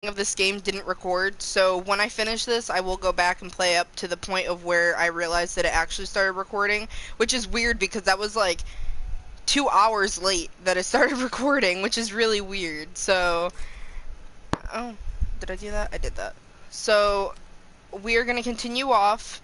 of this game didn't record, so when I finish this, I will go back and play up to the point of where I realized that it actually started recording, which is weird because that was like 2 hours late that it started recording, which is really weird. So, oh, did I do that? I did that. So, we are going to continue off,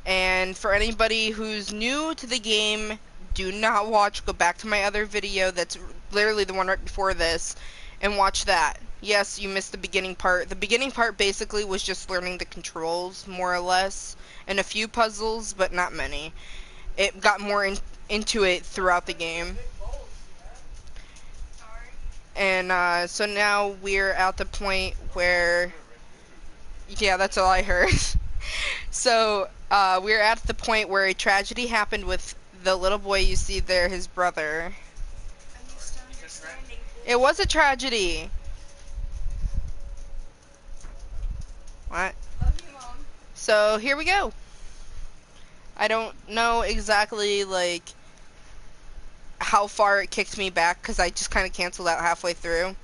and for anybody who's new to the game, do not watch, go back to my other video that's literally the one right before this, and watch that. Yes, you missed the beginning part. The beginning part basically was just learning the controls, more or less, and a few puzzles, but not many. It got more into it throughout the game. And so now we're at the point where, yeah, that's all I heard. So we're at the point where a tragedy happened with the little boy you see there, his brother. It was a tragedy. What? So here we go. I don't know exactly like how far it kicked me back because I just kind of canceled out halfway through.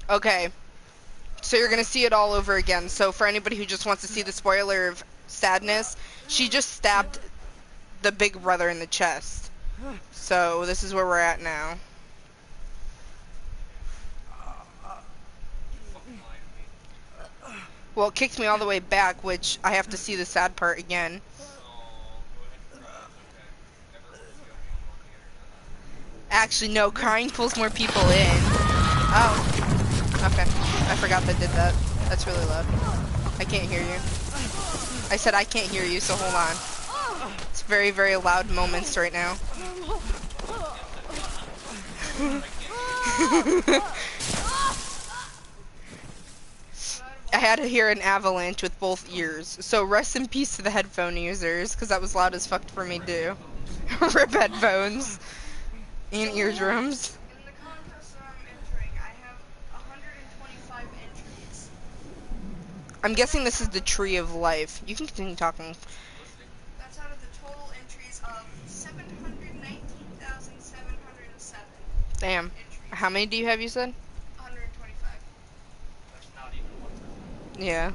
Okay. So you're going to see it all over again. So for anybody who just wants to see the spoiler of Sadness, she just stabbed the big brother in the chest. So this is where we're at now. Well, it kicked me all the way back, which I have to see the sad part again. Actually, no, crying pulls more people in. Oh, okay. I forgot that did that. That's really loud. I can't hear you. I said I can't hear you, so hold on. It's very, very loud moments right now. I had to hear an avalanche with both ears. So rest in peace to the headphone users, because that was loud as fuck for me too. Rip headphones. And eardrums. In the contest that I'm entering, I have 125 entries. I'm guessing this is the tree of life. You can continue talking. That's out of the total entries of 719,707 Damn. entries. How many do you have, you said? 125. That's not even one. Yeah.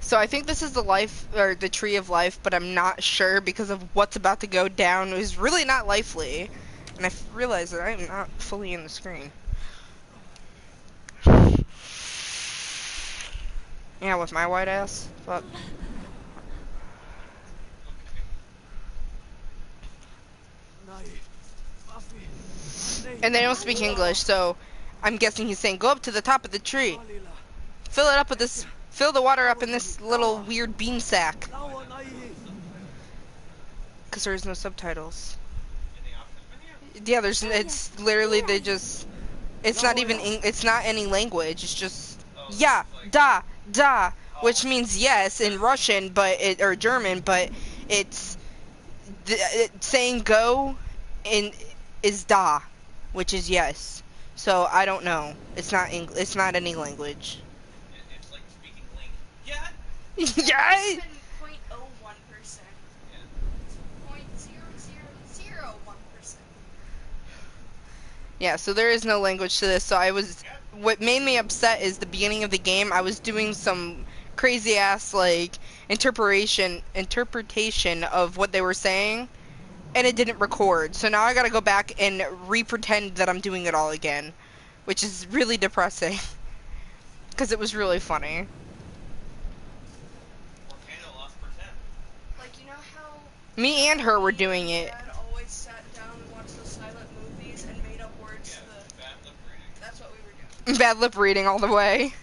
So I think this is the life, or the tree of life, but I'm not sure because of what's about to go down. It was really not lively. And I realized that I'm not fully in the screen. Yeah, with my white ass. Fuck. And they don't speak English, so I'm guessing he's saying, go up to the top of the tree. Fill it up with this, fill the water up in this little weird bean sack. Because there's no subtitles. Yeah, there's, it's literally, they just, it's not even, it's not any language, it's just, yeah, da, da, which means yes in Russian, but it, or German, but it's, saying go in, is da, which is yes. So, I don't know. It's not it's not any language. It's like speaking link. Yeah. Yeah! 0.01%. Yeah. 0.0001%. Yeah, so there is no language to this, so I was, what made me upset is the beginning of the game, I was doing some crazy ass, like, interpretation of what they were saying, and it didn't record, so now I gotta go back and re-pretend that I'm doing it all again, which is really depressing, because it was really funny. Volcano lost pretend. Like, you know how Me and her were doing it. Dad always sat down and watched the silent movies and made up words Yeah, to the... bad lip reading. That's what we were doing. Bad lip reading all the way.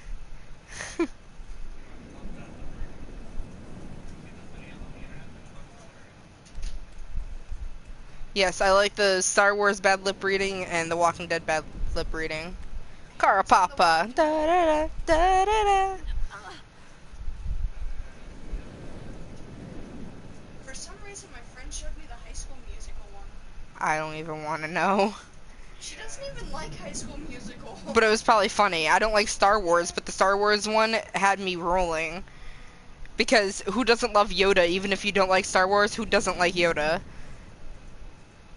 Yes, I like the Star Wars bad lip reading and the Walking Dead bad lip reading. Karapapa. Da da da da da da. For some reason, my friend showed me the High School Musical one. I don't even want to know. She doesn't even like High School Musical. But it was probably funny. I don't like Star Wars, but the Star Wars one had me rolling. Because who doesn't love Yoda, even if you don't like Star Wars? Who doesn't like Yoda?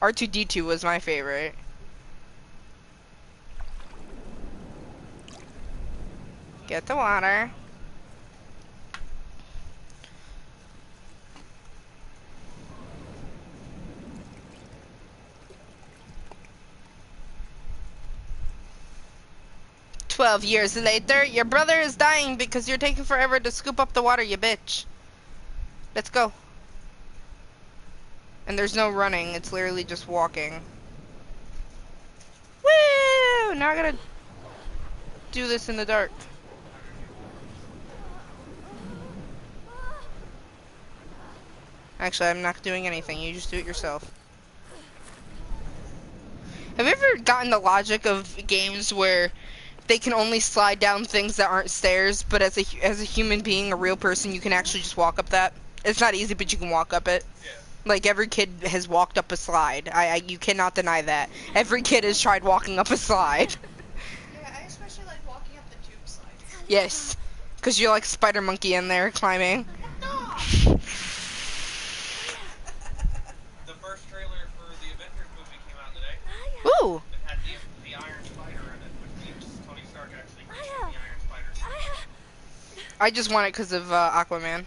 R2-D2 was my favorite. Get the water. "12 years later, your brother is dying because you're taking forever to scoop up the water, you bitch. Let's go." And there's no running, it's literally just walking. Woo! Now I gotta do this in the dark. Actually, I'm not doing anything, you just do it yourself. Have you ever gotten the logic of games where they can only slide down things that aren't stairs, but as a human being, a real person, you can actually just walk up that? It's not easy, but you can walk up it. Yeah. Like, every kid has walked up a slide. You cannot deny that. Every kid has tried walking up a slide. Yeah, I especially like walking up the tube slides. Yes. Because you're like Spider Monkey in there, climbing. The first trailer for the Avengers movie came out today. Ooh. It had the Iron Spider in it, which means Tony Stark actually created the Iron Spider. I just want it because of Aquaman.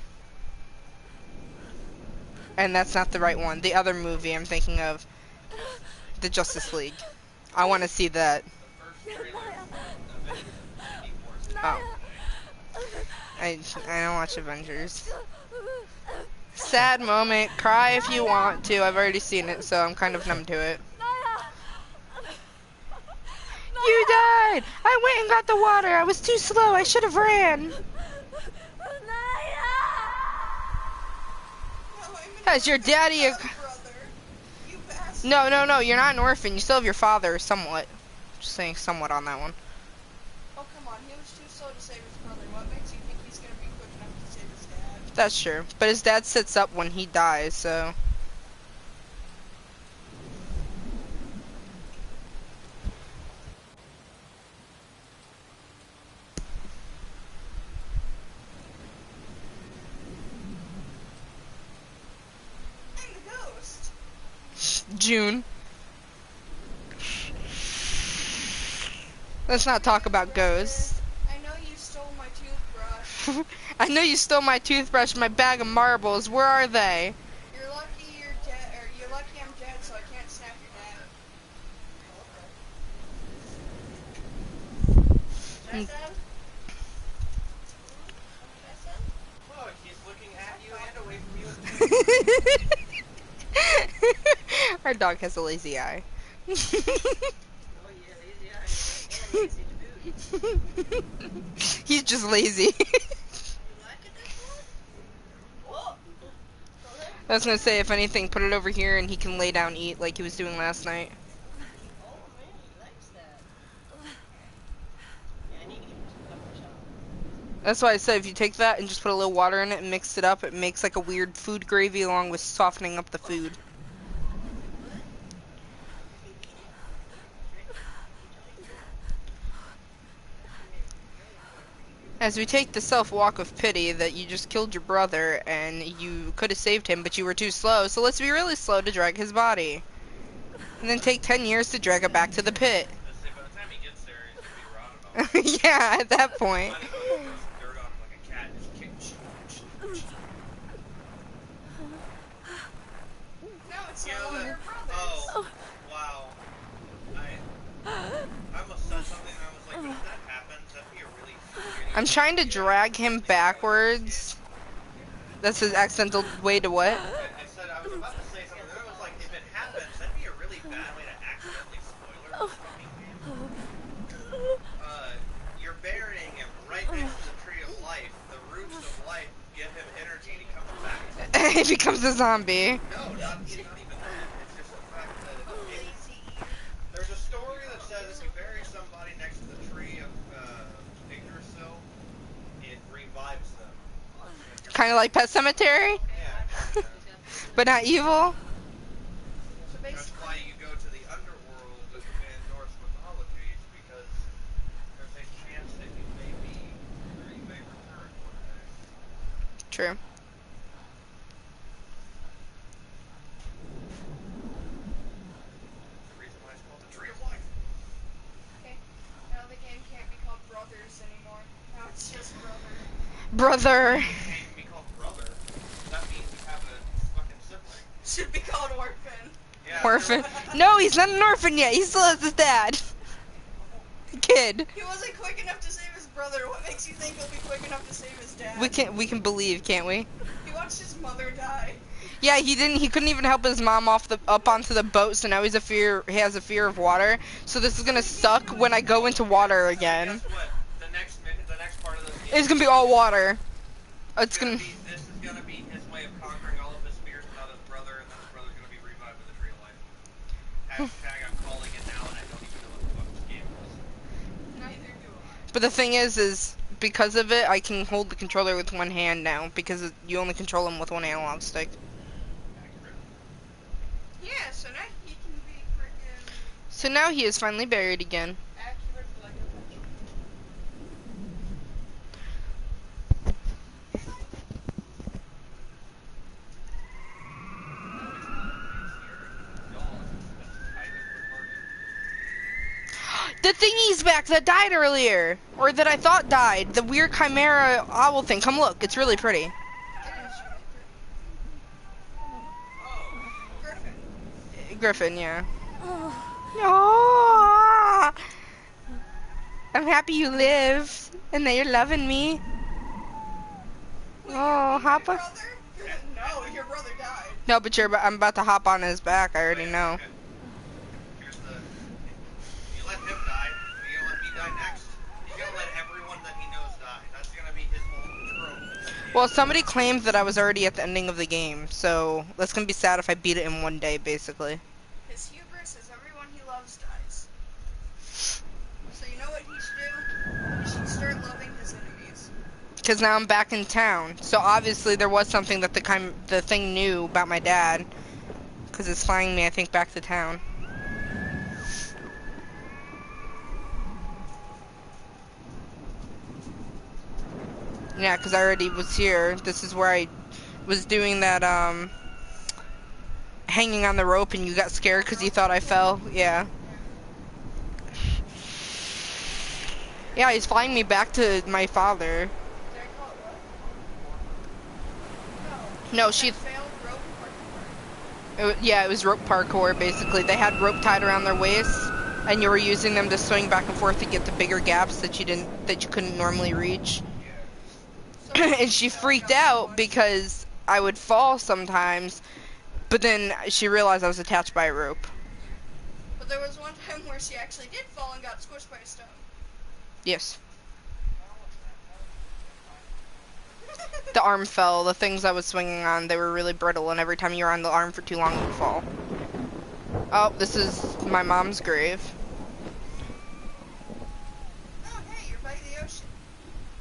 And that's not the right one. The other movie I'm thinking of, the Justice League. I want to see that. The first trailer for Avengers Infinity War. Oh. I don't watch Avengers. Sad moment. Cry if you want to. I've already seen it, so I'm kind of numb to it. You died! I went and got the water. I was too slow. I should have ran. Has your daddy a... Brother, you bastard. No. You're not an orphan. You still have your father, somewhat. Just saying somewhat on that one. Oh, come on. He was too slow to save his brother. What makes you think he's going to be quick enough to save his dad? That's true. But his dad sits up when he dies, so... I'm the ghost. June. Let's not talk about ghosts. I know you stole my toothbrush. I know you stole my toothbrush, my bag of marbles. Where are they? You're lucky you're dead, or you're lucky I'm dead, so I can't snap your neck. Look, he's looking at you and away from you. Our dog has a lazy eye. Oh yeah, lazy eye. Lazy to boot. He's just lazy. I was gonna say, if anything, put it over here and he can lay down, eat like he was doing last night. That's why I said if you take that and just put a little water in it and mix it up, it makes like a weird food gravy along with softening up the food. As we take the self-walk of pity that you just killed your brother and you could have saved him, but you were too slow, so let's be really slow to drag his body. And then take 10 years to drag it back to the pit. Let's say by the time he gets there, he's gonna be rotted off. Yeah, at that point. Might as well throw some dirt on him like a cat and just kick. No, it's You no know longer that? brothers. Oh, wow. I almost said something and I was like, but if that happens, that'd be a really shitty I'm trying to drag him backwards. That's his accidental way to what? I said I was about to say something, and then I was like, if it happens, that'd be a really bad way to accidentally spoiler the fucking game. You're burying him right next to the tree of life. The roots of life give him energy and he comes back. He becomes a zombie. No, not even that. It's just the fact that there's a story that says if you bury somebody next to the tree of Yggdrasil, it revives them. Kind of like Pet Cemetery, Yeah. but not evil. So That's basically, why you go to the underworld in Norse mythology, because there's a chance that you may be, or you may return one day. True. The reason why it's called the Tree of Life. okay, now the game can't be called Brothers anymore. Now it's Brother. You can't be called brother. That means you have a fucking sibling. Should be called orphan. Yeah, Orphan. No, he's not an orphan yet. He still has his dad. Kid. He wasn't quick enough to save his brother. What makes you think he'll be quick enough to save his dad? We can believe, can't we? He watched his mother die. Yeah, he couldn't even help his mom up onto the boat, so now he has a fear of water. So this is gonna suck when I go into water again. Guess what? The next part of this game It's gonna be all water. It's is gonna this is gonna be his way of conquering all of his fears without his brother, and then his brother's gonna be revived with the tree of life. Hashtag I'm calling it now, and I don't even know what the fuck this game is. Neither do I. But the thing is because of it, I can hold the controller with one hand now because you only control him with one analog stick. Accurate. Yeah, so now he can be freaking So now he is finally buried again. accurate like a pencil. The thingy's back that died earlier, or that I thought died. The weird chimera owl thing. Come look, it's really pretty. It is really pretty. Oh, Griffin. Griffin, yeah. Oh, I'm happy you live and that you're loving me. Oh, hop on. Brother? No, your brother died. No, but I'm about to hop on his back. I already know. Okay. Here's the. You let him die. You gonna let me die next? He's gonna let everyone that he knows die. That's gonna be his whole trope. Well, somebody claimed that I was already at the ending of the game, so that's gonna be sad if I beat it in one day, basically. His hubris is everyone he loves dies. So you know what he should do? He should start loving his enemies. Because now I'm back in town. So obviously there was something that the thing knew about my dad. Because it's flying me, I think, back to town. Yeah, because I already was here. This is where I was doing that, hanging on the rope and you got scared because you thought I fell. Yeah. Yeah, he's flying me back to my father. Did I call it what? No. No, she... Failed rope parkour. Yeah, it was rope parkour, basically. They had rope tied around their waist, and you were using them to swing back and forth to get to bigger gaps that you couldn't normally reach. And she freaked out because I would fall sometimes, but then she realized I was attached by a rope. But there was one time where she actually did fall and got squished by a stone. Yes. The arm fell. The things I was swinging on, they were really brittle, and every time you were on the arm for too long, it would fall. Oh, this is my mom's grave. Oh, hey, you're by the ocean.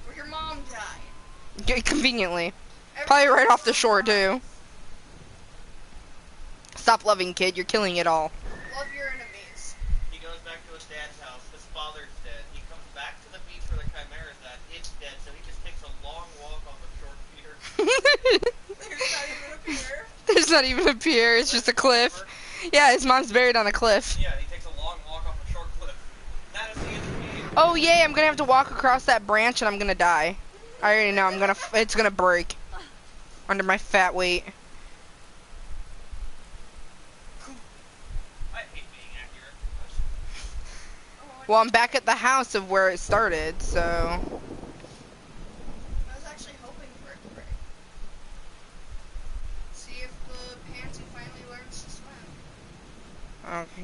Where your mom died. Conveniently. Probably right off the shore, too. Stop loving, kid. You're killing it all. Love your enemies. He goes back to his dad's house. His father's dead. He comes back to the beach where the chimera's at. It's dead, so he just takes a long walk off a short pier. There's not even a pier. There's not even a pier. It's just a cliff. Yeah, his mom's buried on a cliff. Yeah, he takes a long walk off a short cliff. That is the end of the game. Oh, yay, I'm gonna have to walk across that branch and I'm gonna die. I already know, it's gonna break. Under my fat weight. I hate being accurate. Well, I'm back at the house of where it started, so... I was actually hoping for it to break. See if the pansy finally learns to swim.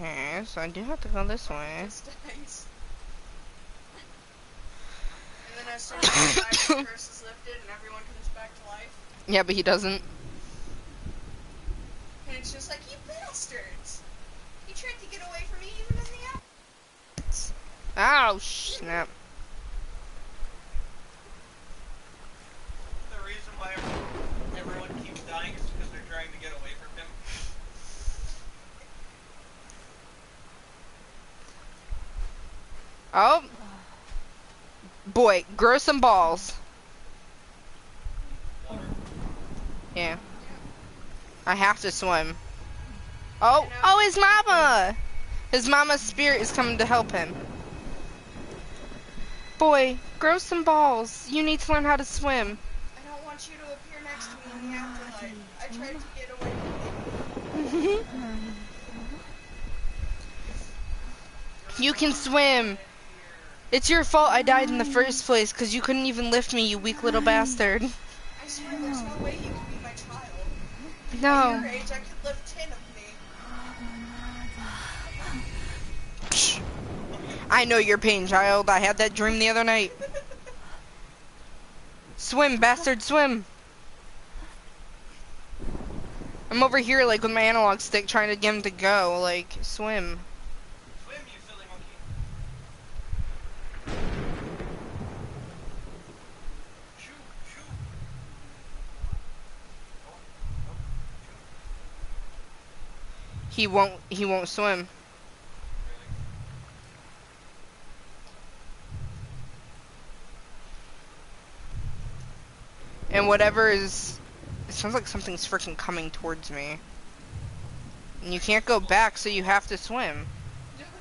Okay, so I do have to go this way. Just dies. And then as soon as the fire curse is lifted and everyone comes back to life, Yeah, but he doesn't. and it's just like, you bastards! You tried to get away from me even in the end. Oh, snap. The reason why everyone keeps dying is because they're trying to get away from him. Oh. Boy, grow some balls. Water. Yeah. I have to swim. Oh, his mama! His mama's spirit is coming to help him. Boy, grow some balls. You need to learn how to swim. I don't want you to appear next to me in the afterlife. I tried to get away from you. You can swim. It's your fault I died in the first place because you couldn't even lift me, you weak little bastard. I swear there's no way you could be my child. At No. your age, I could lift 10 of me. I know your pain, child. I had that dream the other night. Swim, bastard, swim. I'm over here, like, with my analog stick trying to get him to go. Like, swim. Swim, you silly monkey. Shoot, shoot. He won't swim. And whatever is... It sounds like something's freaking coming towards me. And you can't go back, so you have to swim.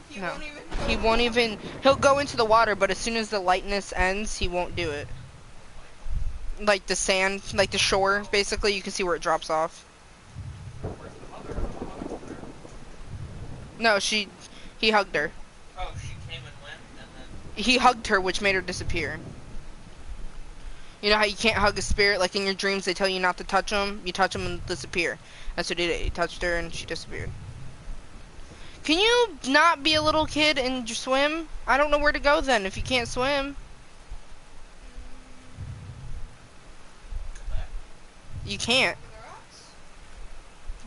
He No. won't even He won't even... He'll go into the water, but as soon as the lightness ends, he won't do it. Like the sand, like the shore, basically, you can see where it drops off. Where's the mother? The mother's there. No, he hugged her. Oh, she came and went, and then... He hugged her, which made her disappear. You know how you can't hug a spirit? Like in your dreams, they tell you not to touch them. You touch them and disappear. That's what he did. He touched her and she disappeared. Can you not be a little kid and just swim? I don't know where to go then if you can't swim. You can't. the rocks.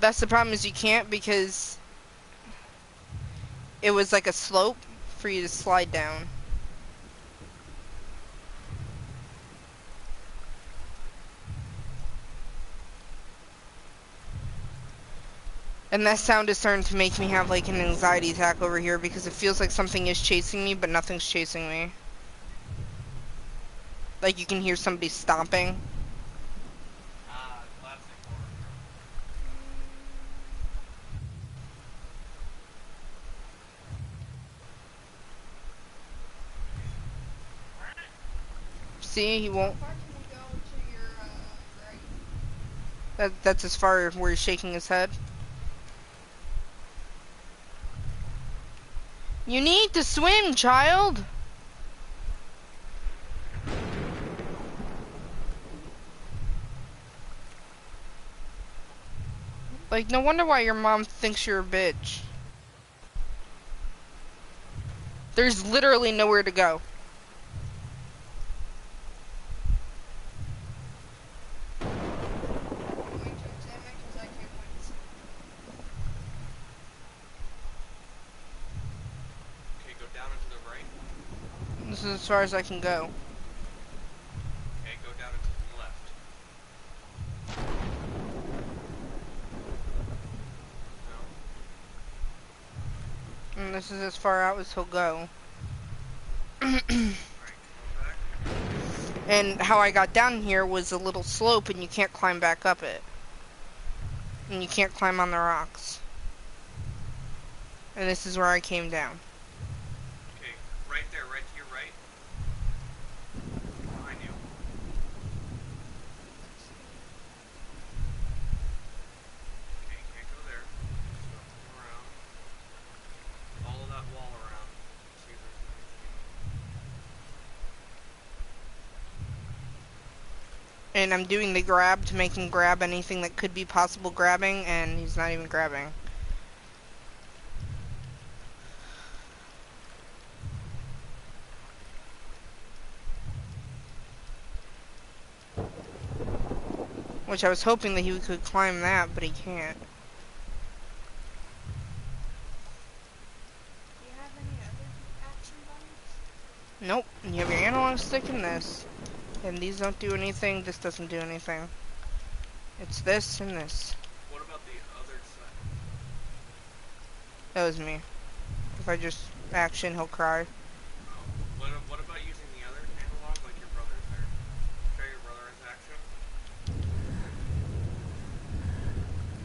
That's the problem, is you can't because it was like a slope for you to slide down. And that sound is starting to make me have like an anxiety attack over here because it feels like something is chasing me, but nothing's chasing me. Like you can hear somebody stomping. Ah, classic horror. See, he won't. How far can we go to your right? That's as far where he's shaking his head. You need to swim, child. Like, no wonder why your mom thinks you're a bitch. There's literally nowhere to go. I'm going to examine because I can't find this. Okay, go down and to the right. This is as far as I can go. Okay, go down and to the left. No. And this is as far out as he'll go. Alright, come back. And how I got down here was a little slope and you can't climb back up it. And you can't climb on the rocks. And this is where I came down. Okay, right there, right to your right. Behind you. Okay, you can't go there. So come around. Follow that wall around. See if there's anything. And I'm doing the grab to make him grab anything that could be possible grabbing, and he's not even grabbing. Which I was hoping that he could climb that, but he can't. Do you have any other action buttons? Nope. And you have your analog stick in this. And these don't do anything, this doesn't do anything. It's this and this. What about the other side? That was me. If I just action, he'll cry. Oh. What about using the other analog like your brother's there? Show your brother his action.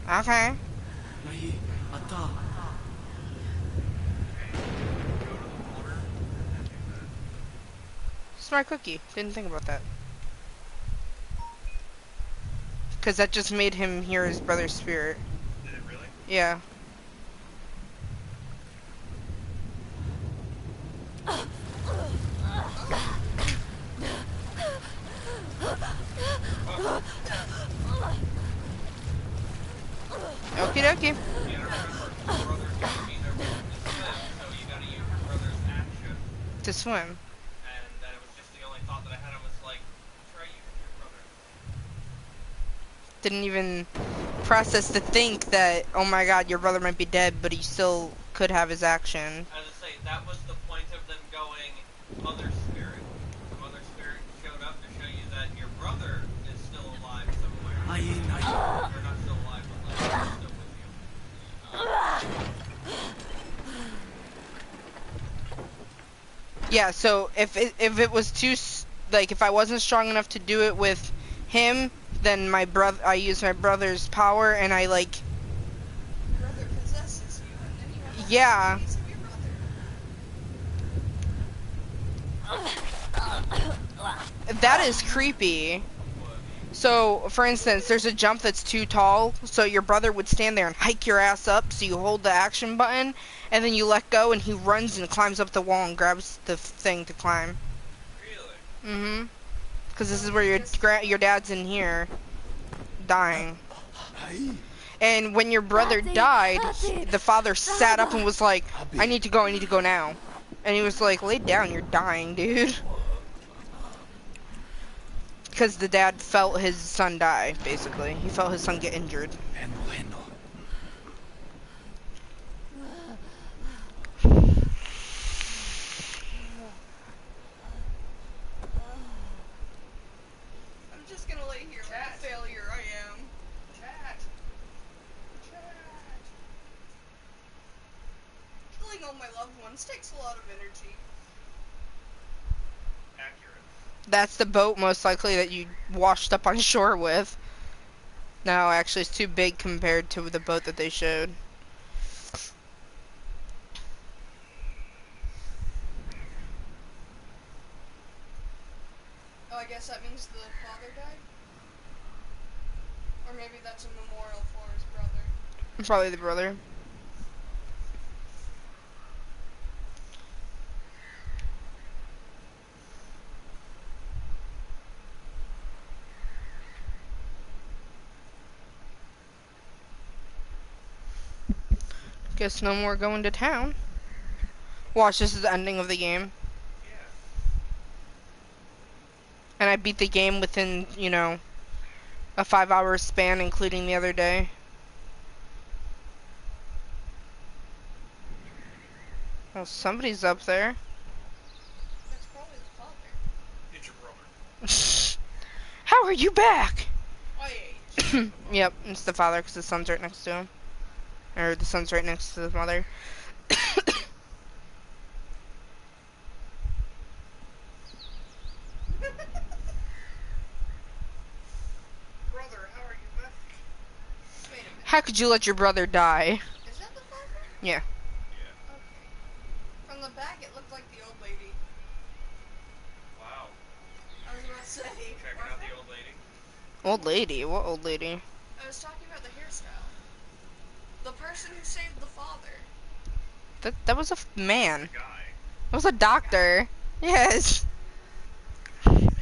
Okay. 야이 왔다. Okay. Go to the water and do that. my cookie. Didn't think about that. Because that just made him hear his brother's spirit. Did it really? Yeah. Okie dokie. You gotta remember, brothers don't mean they're willing to swim, so you gotta use your brother's action. To swim. And that it was just the only thought that I had. I was like, try using your brother. Didn't even process to think that, oh my god, your brother might be dead, but he still could have his action. As I say, that was the point of them going Mother Spirit. The Mother Spirit showed up to show you that your brother is still alive somewhere. Aye, aye. You're not still alive, but like, he's still with you. Yeah, so if it was like, if I wasn't strong enough to do it with him, then I use my brother's power, and I, like, Your brother possesses you, and then you have yeah. a piece of your brother. That is creepy. So, for instance, there's a jump that's too tall, so your brother would stand there and hike your ass up, so you hold the action button, and then you let go, and he runs and climbs up the wall and grabs the thing to climb. Really? Mm-hmm. Because this is where your dad's in here, dying. Aye. And when your brother died, the father sat up and was like, I need to go now. And he was like, lay down, you're dying, dude. Because the dad felt his son die, basically. He felt his son get injured. Bueno. I'm just gonna lay here like a failure I am. Chat. Killing all my loved ones takes a lot of energy. Accurate. That's the boat, most likely, that you washed up on shore with. No, actually, it's too big compared to the boat that they showed. Oh, I guess that means the father died? Or maybe that's a memorial for his brother. Probably the brother. Guess no more going to town. Watch, this is the ending of the game. Yeah. And I beat the game within, you know, a 5-hour span, including the other day. Well, somebody's up there. That's probably the father. It's your brother. How are you back? I ate. Yep, it's the father because the son's right next to him. Or the son's right next to the mother. Brother, how are you back? Wait a minute. How could you let your brother die? Is that the father? Yeah. Yeah. Okay. From the back, it looked like the old lady. Wow. I was about to say. Checking out the old lady. Old lady? What old lady? I was talking about the hairstyle. The person who saved the father. That was a man. Guy. That was a doctor. Yes. Old lady.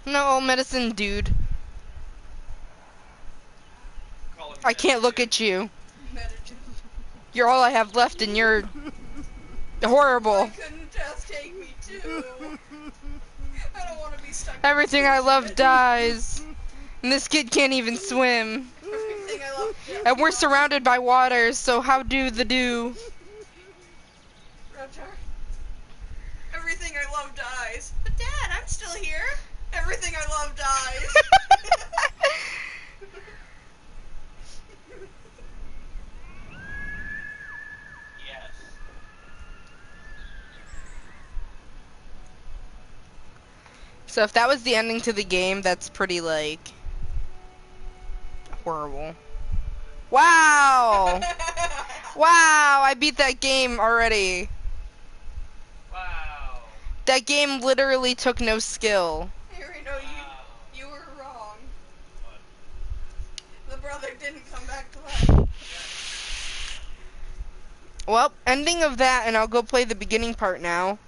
No, old medicine dude. Call him I can't look at you. Meditation. You're all I have left and you're horrible. Why couldn't Death take me too? I don't want to be stuck. Everything I love dies. And this kid can't even swim. Everything I love. Death. And we're surrounded by water, so how do the do? Roger. Everything I love dies. But Dad, I'm still here. Everything I love dies. Yes. So if that was the ending to the game, that's pretty, like, horrible. Wow! Wow, I beat that game already. Wow. That game literally took no skill. Here we know you were wrong. The brother didn't come back to life. Well, ending of that, and I'll go play the beginning part now.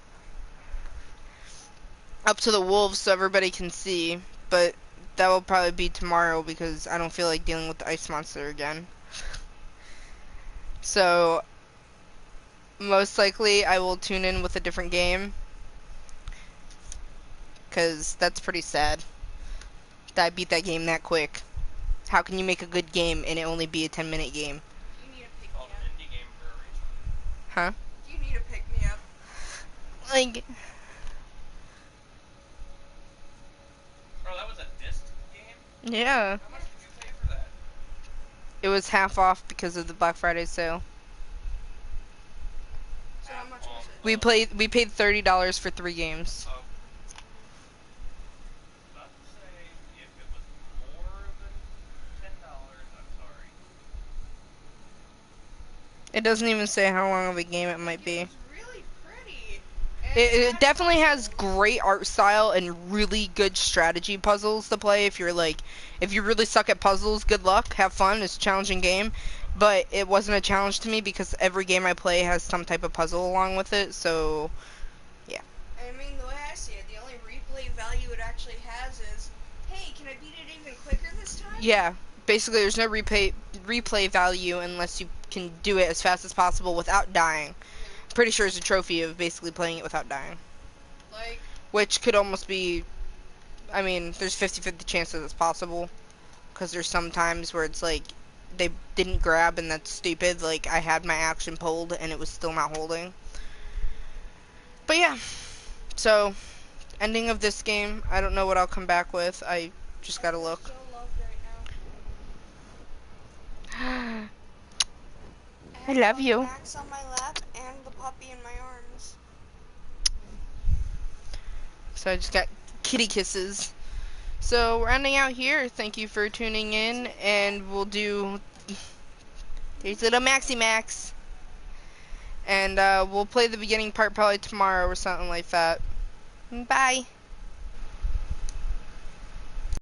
Up to the wolves so everybody can see, but that will probably be tomorrow because I don't feel like dealing with the ice monster again. So, most likely I will tune in with a different game. Because that's pretty sad that I beat that game that quick. How can you make a good game and it only be a 10-minute game? You need to pick Called me an up. indie game for a reason. Huh? You need to pick me up. Like, Bro, that was a disc game? yeah. How much did you pay for that? It was half off because of the Black Friday sale. So how much was it? We paid $30 for 3 games. Oh. Not to say if it was more than $10, I'm sorry. It doesn't even say how long of a game it might be. It was really pretty. And It had definitely has puzzles. great art style and really good strategy puzzles to play. If you really suck at puzzles, good luck. Have fun. It's a challenging game, but it wasn't a challenge to me because every game I play has some type of puzzle along with it. So, I mean, the way I see it, the only replay value it actually has is, hey, can I beat it even quicker this time? yeah. Basically, there's no replay value unless you can do it as fast as possible without dying. I'm pretty sure it's a trophy of basically playing it without dying, Like, which could almost be. I mean, there's 50-50 chance that it's possible. Because there's some times where it's like, they didn't grab and that's stupid. Like, I had my action pulled and it was still not holding. But yeah. So, ending of this game. I don't know what I'll come back with. I just gotta I'm look. so loved right now. I love you. Max on my lap and the puppy in my arms. So I just got kitty kisses. So we're ending out here. Thank you for tuning in, and we'll do. There's little Maxi Max, and we'll play the beginning part probably tomorrow or something like that. Bye.